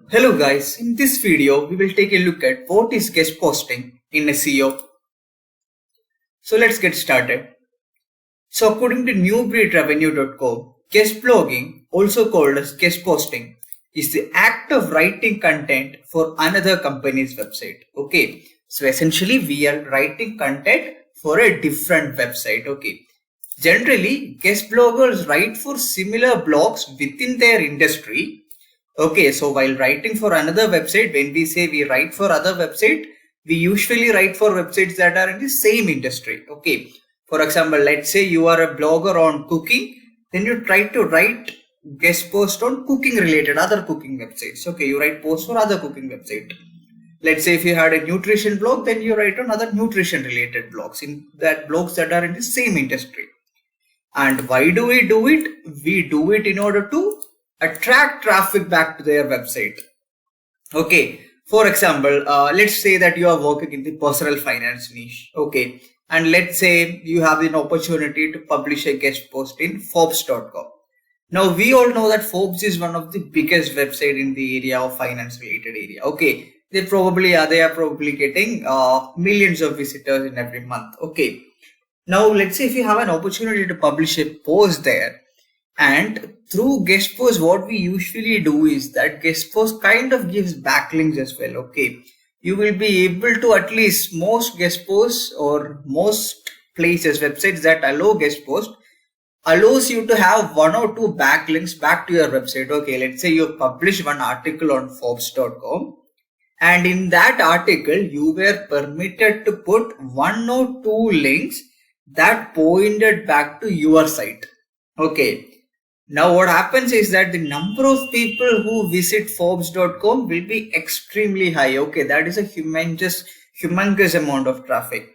Hello guys, in this video we will take a look at what is guest posting in SEO. So let's get started. So according to newbreedrevenue.com, guest blogging, also called as guest posting, is the act of writing content for another company's website. Okay, so essentially we are writing content for a different website. Okay, generally guest bloggers write for similar blogs within their industry. Okay, so while writing for another website, when we say we write for other website, we usually write for websites that are in the same industry. Okay, for example, let's say you are a blogger on cooking, then you try to write guest post on cooking related other cooking websites. Okay, you write posts for other cooking website. Let's say if you had a nutrition blog, then you write on other nutrition related blogs, in that blogs that are in the same industry. And why do we do it? We do it in order to attract traffic back to their website. Okay, for example, let's say that you are working in the personal finance niche. Okay, and let's say you have an opportunity to publish a guest post in Forbes.com. Now we all know that Forbes is one of the biggest website in the area of finance related area. Okay, they are probably getting millions of visitors in every month. Okay, now let's say if you have an opportunity to publish a post there, and through guest post, what we usually do is that guest post kind of gives backlinks as well. Okay, you will be able to, at least most guest posts or most places, websites that allow guest post, allows you to have one or two backlinks back to your website. Okay, let's say you publish one article on Forbes.com, and in that article you were permitted to put one or two links that pointed back to your site. Okay, now what happens is that the number of people who visit Forbes.com will be extremely high. Okay, that is a humongous amount of traffic.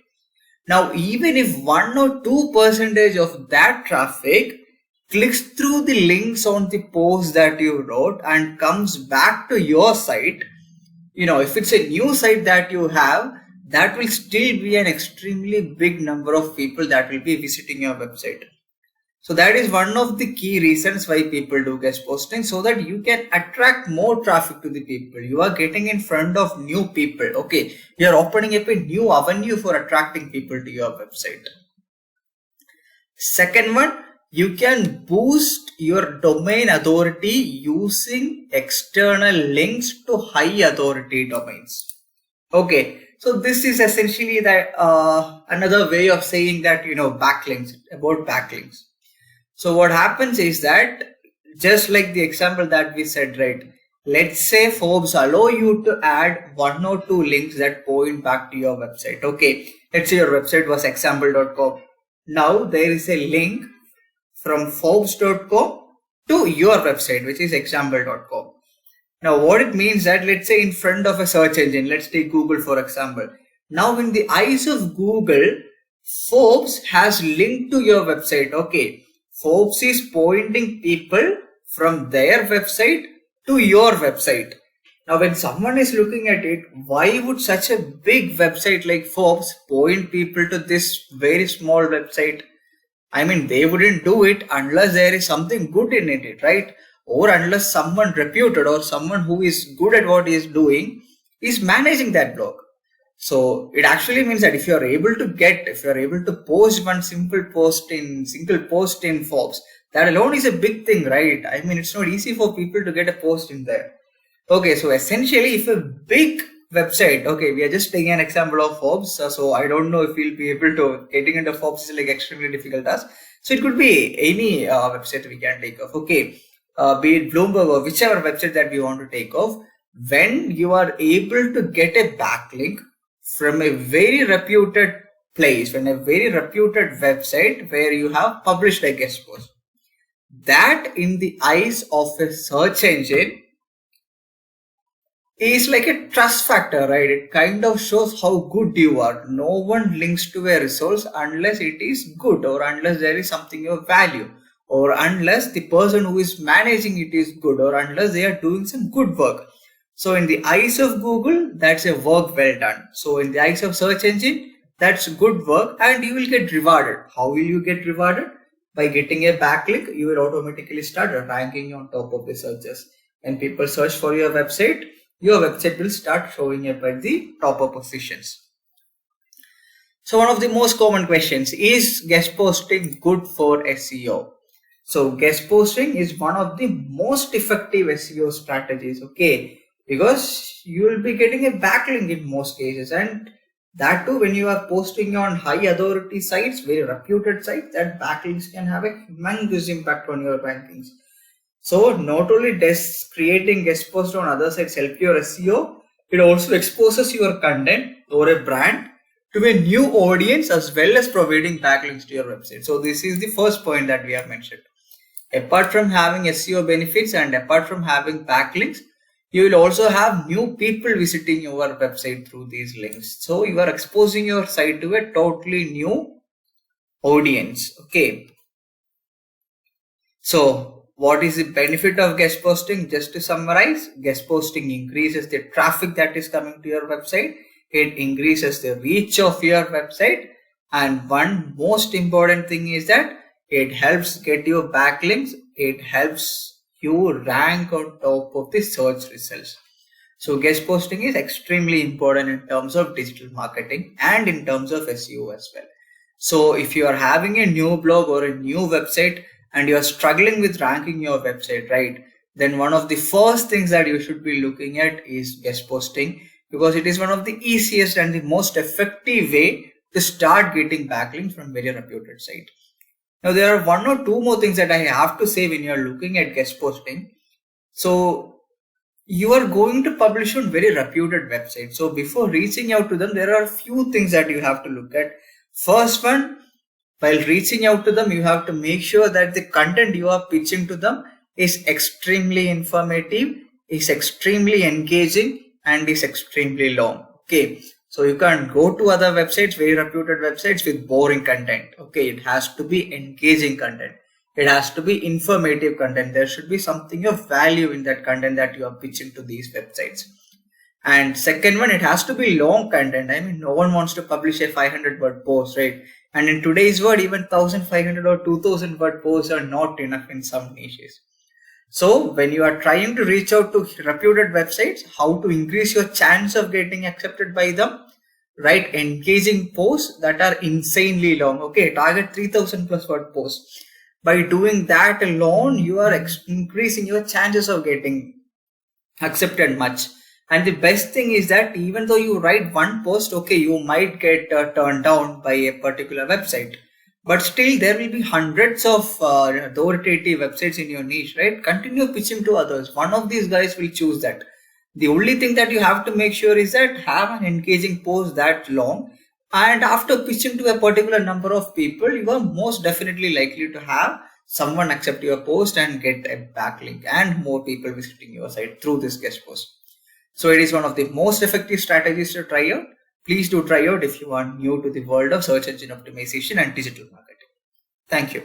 Now even if 1 or 2% of that traffic clicks through the links on the post that you wrote and comes back to your site, if it's a new site that you have, that will still be an extremely big number of people that will be visiting your website. So that is one of the key reasons why people do guest posting, so that you can attract more traffic to the people. You are getting in front of new people. Okay, you are opening up a new avenue for attracting people to your website. Second one, you can boost your domain authority using external links to high authority domains. Okay, so this is essentially that another way of saying that, backlinks, about backlinks. So what happens is that, just like the example that we said, right? Let's say Forbes allow you to add one or two links that point back to your website. Okay, let's say your website was example.com. Now there is a link from Forbes.com to your website, which is example.com. Now what it means that, let's say in front of a search engine, let's take Google for example. Now in the eyes of Google, Forbes has linked to your website. Okay, Forbes is pointing people from their website to your website. Now when someone is looking at it, why would such a big website like Forbes point people to this very small website? I mean, they wouldn't do it unless there is something good in it, right? Or unless someone reputed or someone who is good at what he is doing is managing that blog. So it actually means that if you are able to post one single post in Forbes, that alone is a big thing, right? I mean, it's not easy for people to get a post in there. Okay, so essentially if a big website, okay, we are just taking an example of Forbes. So I don't know if we'll be able to, getting into Forbes is like extremely difficult task. So it could be any website we can take off. Okay, be it Bloomberg or whichever website that we want to take off. When you are able to get a backlink from a very reputed place, from a very reputed website where you have published a guest post, that in the eyes of a search engine is like a trust factor, right? It kind of shows how good you are. No one links to a resource unless it is good, or unless there is something of value, or unless the person who is managing it is good, or unless they are doing some good work. So in the eyes of Google, that's a work well done. So in the eyes of search engine, that's good work, and you will get rewarded. How will you get rewarded? By getting a backlink, you will automatically start ranking on top of the searches. When people search for your website will start showing up at the topper positions. So one of the most common questions is guest posting good for SEO? So guest posting is one of the most effective SEO strategies, okay, because you will be getting a backlink in most cases, and that too when you are posting on high authority sites, very reputed sites, that backlinks can have a humongous impact on your rankings. So not only does creating guest posts on other sites help your SEO, it also exposes your content or a brand to a new audience as well as providing backlinks to your website. So this is the first point that we have mentioned. Apart from having SEO benefits and apart from having backlinks, you will also have new people visiting your website through these links. So you are exposing your site to a totally new audience. Okay. So what is the benefit of guest posting? Just to summarize, guest posting increases the traffic that is coming to your website. It increases the reach of your website. And one most important thing is that it helps get you backlinks. It helps you rank on top of the search results. So guest posting is extremely important in terms of digital marketing and in terms of SEO as well. So if you are having a new blog or a new website and you are struggling with ranking your website, right, then one of the first things that you should be looking at is guest posting, because it is one of the easiest and the most effective way to start getting backlinks from very reputed site. Now there are one or two more things that I have to say when you are looking at guest posting. So you are going to publish on very reputed websites. So before reaching out to them, there are a few things that you have to look at. First one, while reaching out to them, you have to make sure that the content you are pitching to them is extremely informative, is extremely engaging, and is extremely long. Okay. So you can't go to other websites, very reputed websites with boring content. Okay. It has to be engaging content. It has to be informative content. There should be something of value in that content that you are pitching to these websites. And second one, it has to be long content. I mean, no one wants to publish a 500-word post, right? And in today's world, even 1500 or 2000-word posts are not enough in some niches. So when you are trying to reach out to reputed websites, how to increase your chance of getting accepted by them? Write engaging posts that are insanely long. Okay, target 3000 plus word posts. By doing that alone, you are increasing your chances of getting accepted much. And the best thing is that even though you write one post, okay, you might get turned down by a particular website, but still there will be hundreds of authoritative websites in your niche, right? Continue pitching to others. One of these guys will choose that. The only thing that you have to make sure is that have an engaging post that long, and after pitching to a particular number of people, you are most definitely likely to have someone accept your post and get a backlink and more people visiting your site through this guest post. So it is one of the most effective strategies to try out. Please do try out if you are new to the world of search engine optimization and digital marketing. Thank you.